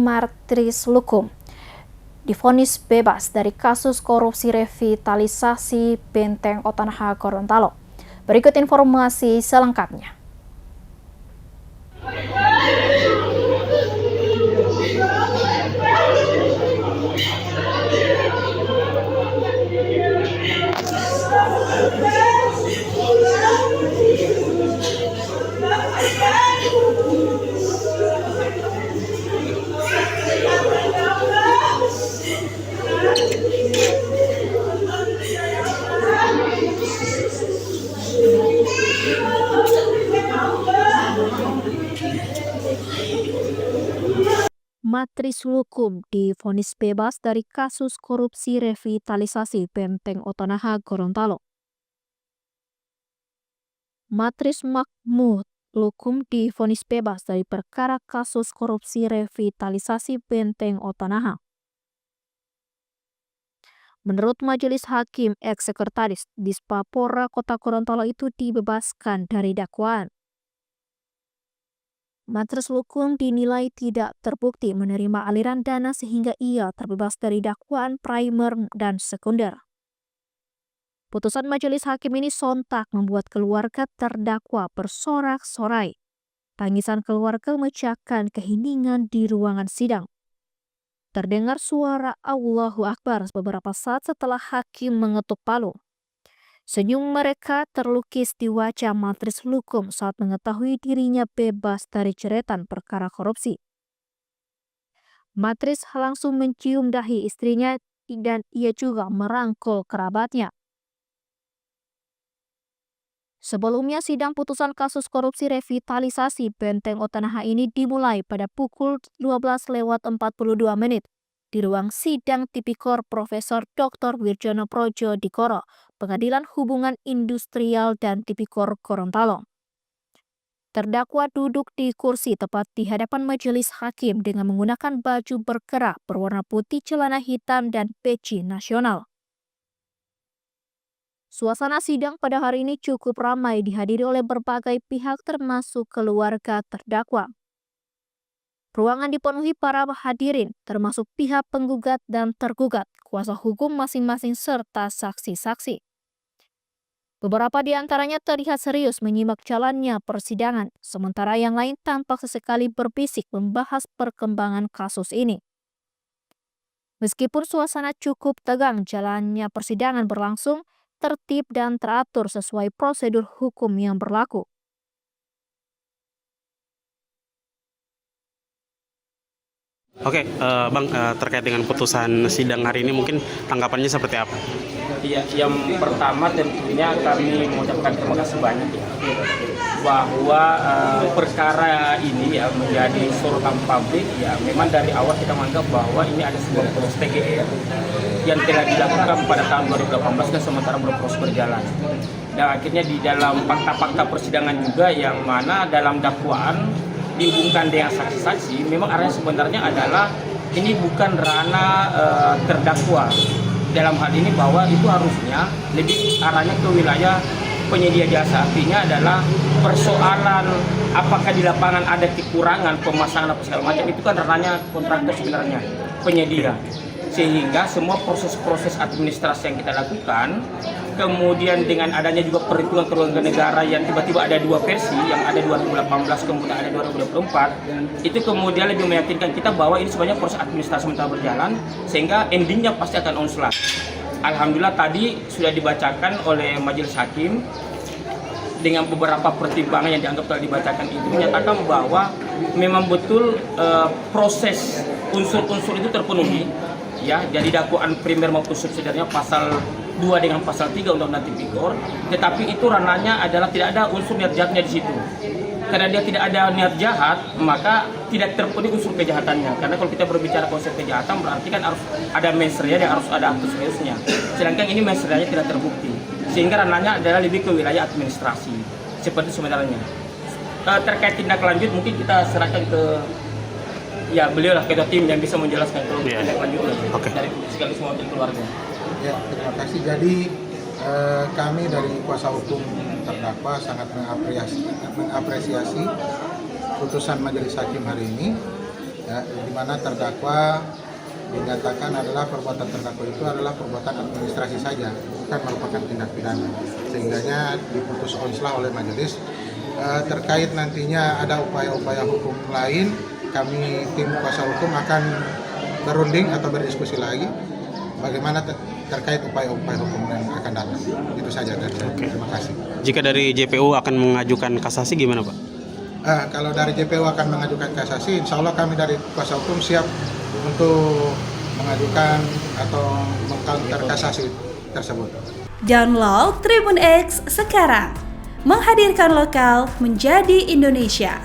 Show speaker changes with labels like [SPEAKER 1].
[SPEAKER 1] Martris Lukum divonis bebas dari kasus korupsi revitalisasi Benteng Otanaha Gorontalo. Berikut informasi selengkapnya. Martris Lukum divonis bebas dari kasus korupsi revitalisasi Benteng Otanaha Gorontalo. Martris Mahmud Lukum divonis bebas dari perkara kasus korupsi revitalisasi Benteng Otanaha. Menurut Majelis Hakim, Eks-Sekretaris Dispapora Kota Gorontalo itu dibebaskan dari dakwaan. Martris Lukum dinilai tidak terbukti menerima aliran dana sehingga ia terbebas dari dakwaan primer dan sekunder. Putusan Majelis Hakim ini sontak membuat keluarga terdakwa bersorak-sorai. Tangisan keluarga memecahkan keheningan di ruangan sidang. Terdengar suara Allahu Akbar beberapa saat setelah hakim mengetuk palu. Senyum mereka terlukis di wajah Martris Lukum saat mengetahui dirinya bebas dari jeretan perkara korupsi. Martris langsung mencium dahi istrinya dan ia juga merangkul kerabatnya. Sebelumnya, sidang putusan kasus korupsi revitalisasi Benteng Otanaha ini dimulai pada pukul 12:42 di ruang sidang Tipikor Profesor Dr. Wirjono Projo Dikoro, Pengadilan Hubungan Industrial dan Tipikor Gorontalo. Terdakwa duduk di kursi tepat di hadapan majelis hakim dengan menggunakan baju berkerah berwarna putih, celana hitam, dan peci nasional. Suasana sidang pada hari ini cukup ramai dihadiri oleh berbagai pihak termasuk keluarga terdakwa. Ruangan dipenuhi para hadirin, termasuk pihak penggugat dan tergugat, kuasa hukum masing-masing serta saksi-saksi. Beberapa di antaranya terlihat serius menyimak jalannya persidangan, sementara yang lain tampak sesekali berbisik membahas perkembangan kasus ini. Meskipun suasana cukup tegang, jalannya persidangan berlangsung tertib dan teratur sesuai prosedur hukum yang berlaku.
[SPEAKER 2] Oke, Bang, terkait dengan putusan sidang hari ini mungkin tanggapannya seperti apa?
[SPEAKER 3] Iya, yang pertama tentunya kami mengucapkan terima kasih banyak ya, bahwa perkara ini ya menjadi sorotan publik ya. Memang dari awal kita menganggap bahwa ini ada sebuah proses TGR yang telah dilakukan pada tahun 2018 dan sementara berproses berjalan. Dan akhirnya di dalam fakta-fakta persidangan juga yang mana dalam dakwaan dihubungkan dengan saksi-saksi, memang arahnya sebenarnya adalah ini bukan ranah terdakwa. Dalam hal ini bahwa itu harusnya lebih arahnya ke wilayah penyedia jasa. Artinya adalah persoalan apakah di lapangan ada kekurangan pemasangan apa segala macam, itu kan ranahnya kontraktor sebenarnya, penyedia. Sehingga semua proses-proses administrasi yang kita lakukan, kemudian dengan adanya juga perhitungan kerugian negara yang tiba-tiba ada dua versi, yang ada 2018 kemudian ada 2024, itu kemudian lebih meyakinkan kita bahwa ini sebenarnya proses administrasi sementara berjalan, sehingga endingnya pasti akan onslah. Alhamdulillah tadi sudah dibacakan oleh majelis hakim dengan beberapa pertimbangan yang dianggap telah dibacakan itu menyatakan bahwa memang betul proses unsur-unsur itu terpenuhi. Ya, jadi dakwaan primer maupun subsidiarnya pasal 2 dengan pasal 3 Undang-Undang Tipikor, tetapi itu ranahnya adalah tidak ada unsur niat jahatnya di situ. Karena dia tidak ada niat jahat, maka tidak terpenuhi unsur kejahatannya. Karena kalau kita berbicara konsep kejahatan berarti kan harus ada mens rea dan harus ada actus reusnya. Sedangkan ini mens reanya tidak terbukti. Sehingga ranahnya adalah lebih ke wilayah administrasi. Seperti sebenarnya. Terkait tindak lanjut mungkin kita serahkan ke ya beliau lah ketua tim yang bisa menjelaskan kalau tindak lanjutnya dari sekali semua keluarga.
[SPEAKER 4] Ya, terima kasih. Jadi kami dari kuasa hukum terdakwa sangat mengapresiasi putusan majelis hakim hari ini. ya, di mana terdakwa dinyatakan adalah perbuatan terdakwa itu adalah perbuatan administrasi saja, bukan merupakan tindak pidana. Sehingganya diputus onslah oleh majelis. Terkait nantinya ada upaya-upaya hukum lain, kami tim kuasa hukum akan berunding atau berdiskusi lagi bagaimana terkait upaya-upaya hukum yang akan datang. Itu saja dari saya. Terima kasih.
[SPEAKER 2] Jika dari JPU akan mengajukan kasasi gimana Pak?
[SPEAKER 4] Kalau dari JPU akan mengajukan kasasi, insya Allah kami dari kuasa hukum siap untuk mengajukan atau mengcounter kasasi tersebut.
[SPEAKER 5] Download Tribun X sekarang, menghadirkan lokal menjadi Indonesia.